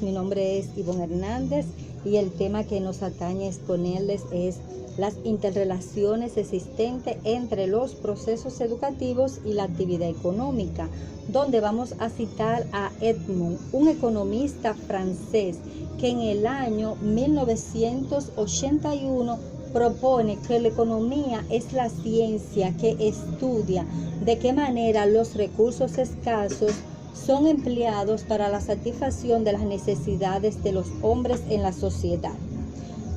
Mi nombre es Ivonne Hernández y el tema que nos atañe exponerles es las interrelaciones existentes entre los procesos educativos y la actividad económica, donde vamos a citar a Edmond, un economista francés que en el año 1981 propone que la economía es la ciencia que estudia de qué manera los recursos escasos son empleados para la satisfacción de las necesidades de los hombres en la sociedad.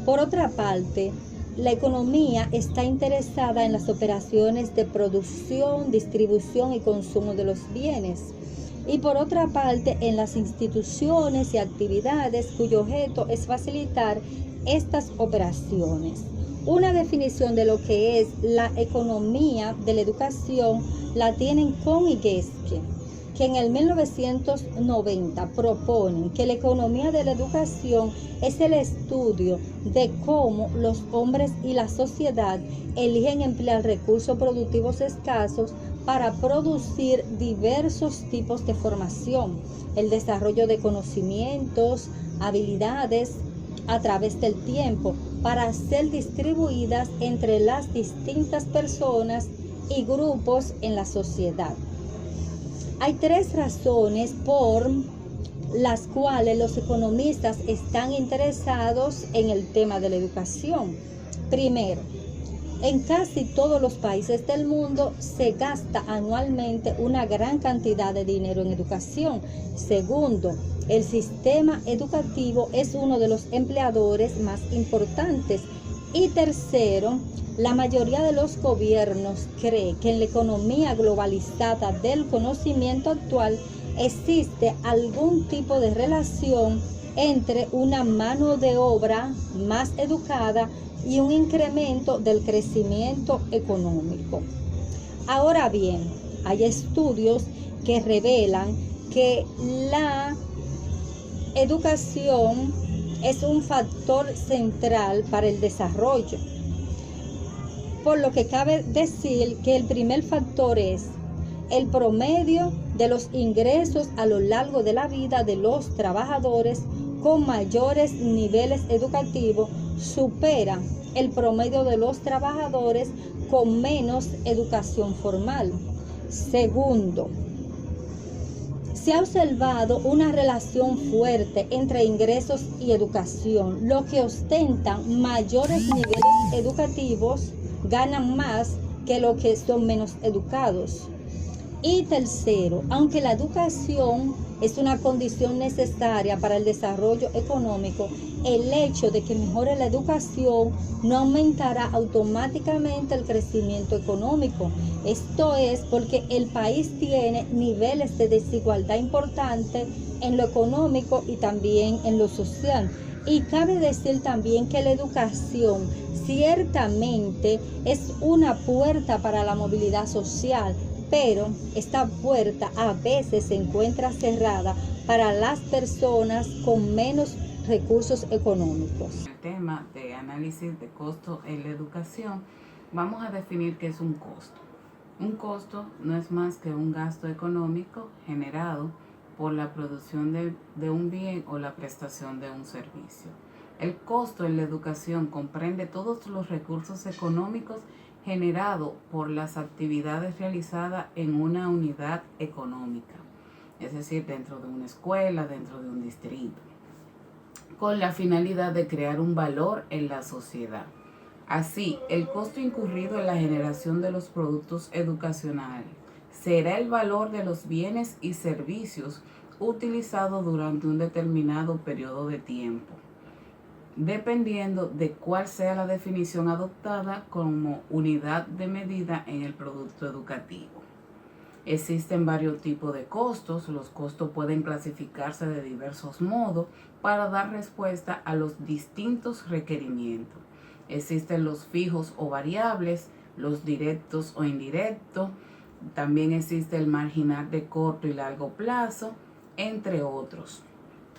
Por otra parte, la economía está interesada en las operaciones de producción, distribución y consumo de los bienes. Y por otra parte, en las instituciones y actividades cuyo objeto es facilitar estas operaciones. Una definición de lo que es la economía de la educación la tienen Kohn y Geschke, que en el 1990 proponen que la economía de la educación es el estudio de cómo los hombres y la sociedad eligen emplear recursos productivos escasos para producir diversos tipos de formación, el desarrollo de conocimientos, habilidades a través del tiempo para ser distribuidas entre las distintas personas y grupos en la sociedad. Hay tres razones por las cuales los economistas están interesados en el tema de la educación. Primero, en casi todos los países del mundo se gasta anualmente una gran cantidad de dinero en educación. Segundo, el sistema educativo es uno de los empleadores más importantes. Y tercero, la mayoría de los gobiernos cree que en la economía globalizada del conocimiento actual existe algún tipo de relación entre una mano de obra más educada y un incremento del crecimiento económico. Ahora bien, hay estudios que revelan que la educación es un factor central para el desarrollo, por lo que cabe decir que el primer factor es el promedio de los ingresos a lo largo de la vida de los trabajadores con mayores niveles educativos supera el promedio de los trabajadores con menos educación formal. Segundo, se ha observado una relación fuerte entre ingresos y educación. Los que ostentan mayores niveles educativos ganan más que los que son menos educados. Y tercero, aunque la educación es una condición necesaria para el desarrollo económico, el hecho de que mejore la educación no aumentará automáticamente el crecimiento económico. Esto es porque el país tiene niveles de desigualdad importantes en lo económico y también en lo social. Y cabe decir también que la educación ciertamente es una puerta para la movilidad social, pero esta puerta a veces se encuentra cerrada para las personas con menos recursos económicos. El tema de análisis de costo en la educación, vamos a definir qué es un costo. Un costo no es más que un gasto económico generado por la producción de un bien o la prestación de un servicio. El costo en la educación comprende todos los recursos económicos generados por las actividades realizadas en una unidad económica, es decir, dentro de una escuela, dentro de un distrito, con la finalidad de crear un valor en la sociedad. Así, el costo incurrido en la generación de los productos educacionales será el valor de los bienes y servicios utilizados durante un determinado periodo de tiempo, dependiendo de cuál sea la definición adoptada como unidad de medida en el producto educativo. Existen varios tipos de costos. Los costos pueden clasificarse de diversos modos para dar respuesta a los distintos requerimientos. Existen los fijos o variables, los directos o indirectos. También existe el marginal de corto y largo plazo, entre otros.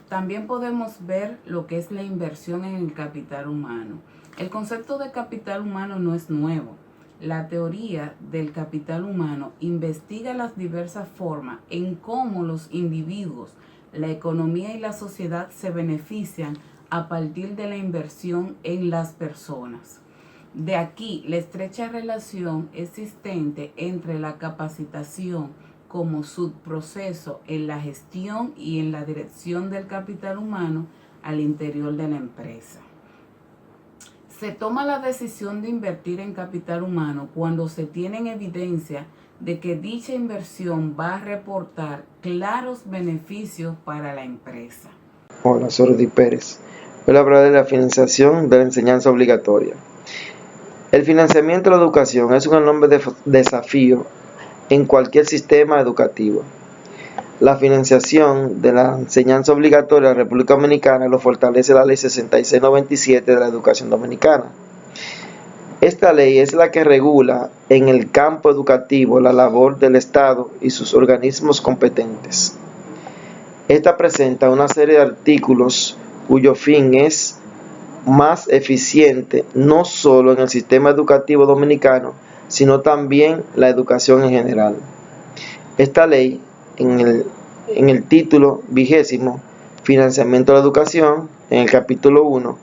También podemos ver lo que es la inversión en el capital humano. El concepto de capital humano no es nuevo. La teoría del capital humano investiga las diversas formas en cómo los individuos la economía y la sociedad se benefician a partir de la inversión en las personas. De aquí la estrecha relación existente entre la capacitación como subproceso en la gestión y en la dirección del capital humano al interior de la empresa. Se toma la decisión de invertir en capital humano cuando se tiene en evidencia de que dicha inversión va a reportar claros beneficios para la empresa. Hola, soy Rudy Pérez. Voy a hablar de la financiación de la enseñanza obligatoria. El financiamiento de la educación es un enorme desafío en cualquier sistema educativo. La financiación de la enseñanza obligatoria de la República Dominicana lo fortalece la Ley 6697 de la Educación Dominicana. Esta ley es la que regula en el campo educativo la labor del Estado y sus organismos competentes. Esta presenta una serie de artículos cuyo fin es más eficiente no solo en el sistema educativo dominicano, sino también la educación en general. Esta ley, en el título 20, Financiamiento de la Educación, en el capítulo 1,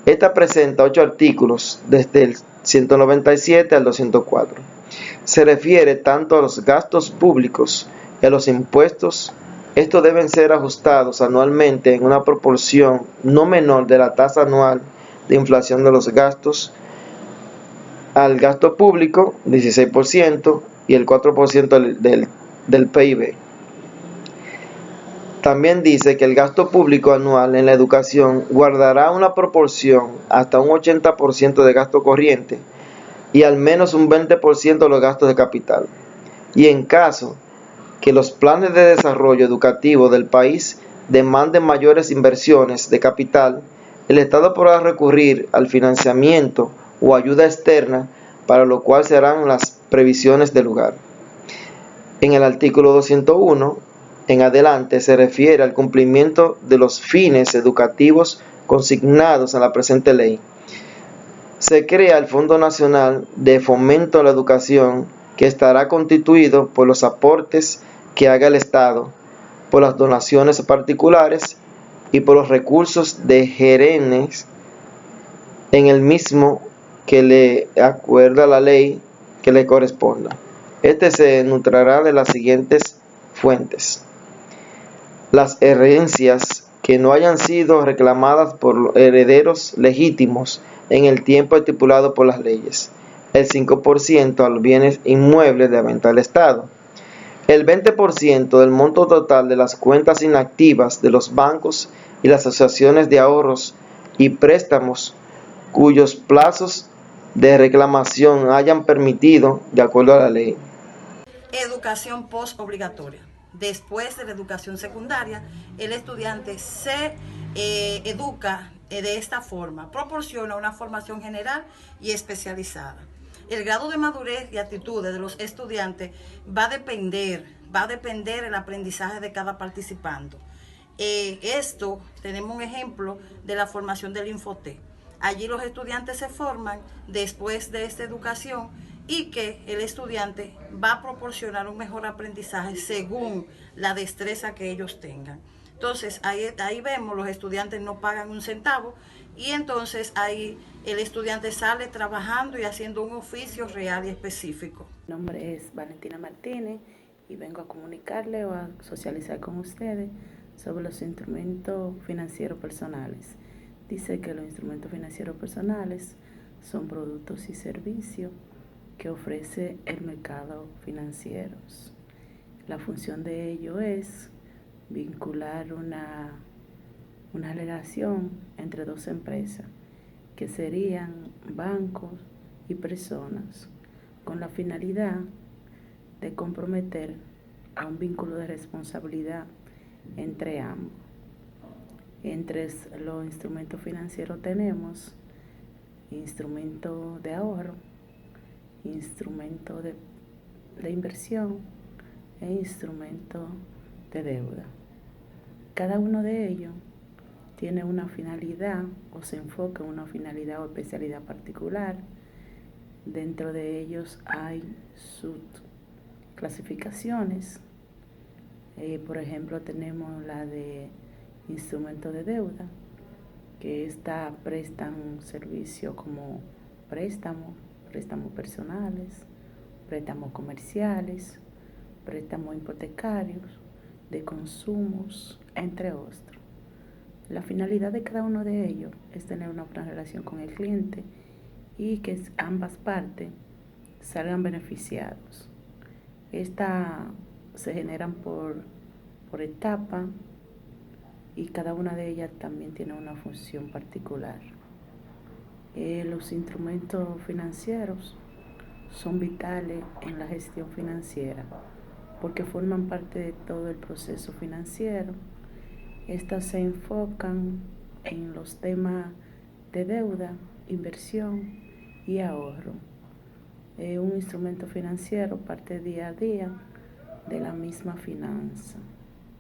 esta presenta 8 artículos desde el 197 al 204. Se refiere tanto a los gastos públicos y a los impuestos. Estos deben ser ajustados anualmente en una proporción no menor de la tasa anual de inflación de los gastos al gasto público, 16%, y el 4% del PIB. También dice que el gasto público anual en la educación guardará una proporción hasta un 80% de gasto corriente y al menos un 20% de los gastos de capital. Y en caso que los planes de desarrollo educativo del país demanden mayores inversiones de capital, el Estado podrá recurrir al financiamiento o ayuda externa, para lo cual se harán las previsiones del lugar. En el artículo 201, en adelante, se refiere al cumplimiento de los fines educativos consignados en la presente ley. Se crea el Fondo Nacional de Fomento a la Educación, que estará constituido por los aportes que haga el Estado, por las donaciones particulares y por los recursos de gerenes en el mismo que le acuerda la ley que le corresponda. Este se nutrirá de las siguientes fuentes: las herencias que no hayan sido reclamadas por herederos legítimos en el tiempo estipulado por las leyes, el 5% a los bienes inmuebles de venta del Estado, el 20% del monto total de las cuentas inactivas de los bancos y las asociaciones de ahorros y préstamos cuyos plazos de reclamación hayan permitido de acuerdo a la ley. Educación post-obligatoria. Después de la educación secundaria, el estudiante se educa de esta forma, proporciona una formación general y especializada. El grado de madurez y actitudes de los estudiantes va a depender el aprendizaje de cada participante. Esto, tenemos un ejemplo de la formación del Infotec. Allí los estudiantes se forman después de esta educación y que el estudiante va a proporcionar un mejor aprendizaje según la destreza que ellos tengan. Entonces, ahí vemos, los estudiantes no pagan un centavo y entonces ahí el estudiante sale trabajando y haciendo un oficio real y específico. Mi nombre es Valentina Martínez y vengo a comunicarle o a socializar con ustedes sobre los instrumentos financieros personales. Dice que los instrumentos financieros personales son productos y servicios que ofrece el mercado financiero. La función de ello es vincular una relación entre dos empresas, que serían bancos y personas, con la finalidad de comprometer a un vínculo de responsabilidad entre ambos. Entre los instrumentos financieros tenemos instrumentos de ahorro, instrumentos de inversión e instrumentos de deuda. Cada uno de ellos tiene una finalidad o se enfoca en una finalidad o especialidad particular. Dentro de ellos hay subclasificaciones Por ejemplo, tenemos la de instrumento de deuda, que esta prestan servicio como préstamos personales, préstamos comerciales, préstamos hipotecarios, de consumos, entre otros. La finalidad de cada uno de ellos es tener una buena relación con el cliente y que ambas partes salgan beneficiados. Estas se generan por etapa y cada una de ellas también tiene una función particular. Los instrumentos financieros son vitales en la gestión financiera porque forman parte de todo el proceso financiero. Estas se enfocan en los temas de deuda, inversión y ahorro. Un instrumento financiero parte día a día de la misma finanza.